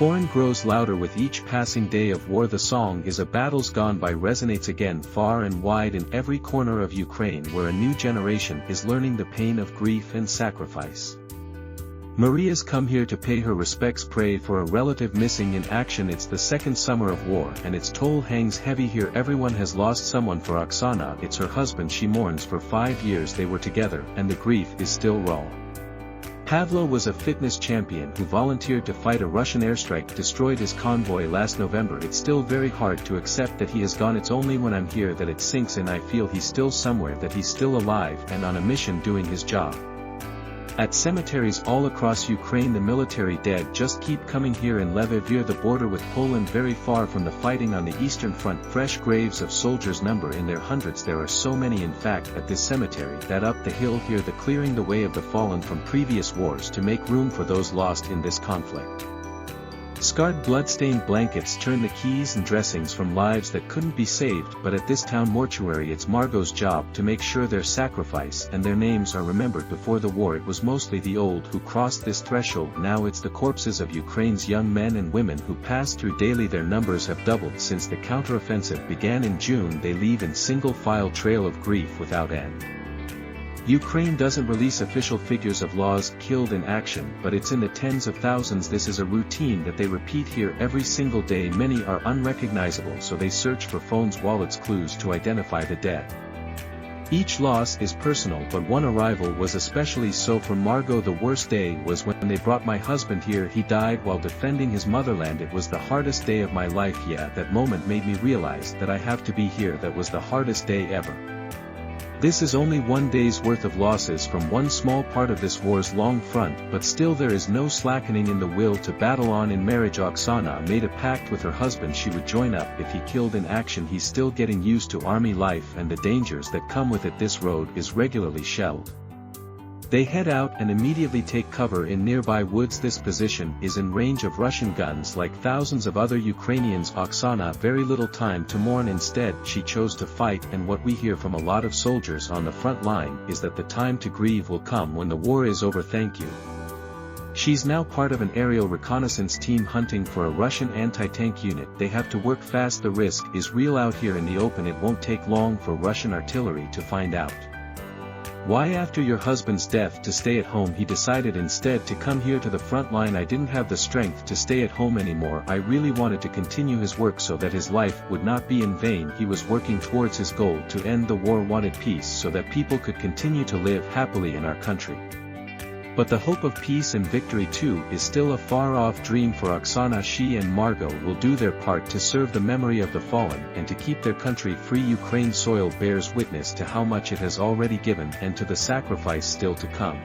foreign grows louder with each passing day of war. The song is a battles gone by resonates again far and wide in every corner of Ukraine where a new generation is learning the pain of grief and sacrifice. Maria's come here to pay her respects, pray for a relative missing in action. It's the second summer of war and its toll hangs heavy here. Everyone has lost someone. For Oksana, it's her husband she mourns. For 5 years they were together and the grief is still raw. Pavlo was a fitness champion who volunteered to fight a Russian airstrike destroyed his convoy last November. It's still very hard to accept that he has gone. It's only when I'm here that it sinks in. I feel he's still somewhere, that he's still alive and on a mission doing his job. At cemeteries all across Ukraine the military dead just keep coming here. In Lviv near the border with Poland, very far from the fighting on the Eastern Front, fresh graves of soldiers number in their hundreds. There are so many in fact at this cemetery that up the hill here the clearing the way of the fallen from previous wars to make room for those lost in this conflict. Scarred blood-stained blankets turn the keys and dressings from lives that couldn't be saved, but at this town mortuary it's Margot's job to make sure their sacrifice and their names are remembered. Before the war it was mostly the old who crossed this threshold. Now it's the corpses of Ukraine's young men and women who pass through daily. Their numbers have doubled since the counteroffensive began in June. They leave in single-file trail of grief without end. Ukraine doesn't release official figures of laws killed in action, but it's in the tens of thousands. This is a routine that they repeat here every single day. Many are unrecognizable, so they search for phones, wallets, clues to identify the dead. Each loss is personal, but one arrival was especially so for Margot. The worst day was when they brought my husband here. He died while defending his motherland. It was the hardest day of my life. Yeah, that moment made me realize that I have to be here. That was the hardest day ever. This is only one day's worth of losses from one small part of this war's long front, but still there is no slackening in the will to battle on. In marriage Oksana made a pact with her husband she would join up if he killed in action. He's still getting used to army life and the dangers that come with it. This road is regularly shelled. They head out and immediately take cover in nearby woods. This position is in range of Russian guns like thousands of other Ukrainians. Oksana very little time to mourn. Instead, she chose to fight, and what we hear from a lot of soldiers on the front line is that the time to grieve will come when the war is over. Thank you. She's now part of an aerial reconnaissance team hunting for a Russian anti-tank unit. They have to work fast. The risk is real out here in the open. It won't take long for Russian artillery to find out why after your husband's death to stay at home. He decided instead to come here to the front line. I didn't have the strength to stay at home anymore. I really wanted to continue his work so that his life would not be in vain. He was working towards his goal to end the war, wanted peace so that people could continue to live happily in our country. But the hope of peace and victory too is still a far-off dream for Oksana. She and Margot will do their part to serve the memory of the fallen and to keep their country free. Ukraine's soil bears witness to how much it has already given and to the sacrifice still to come.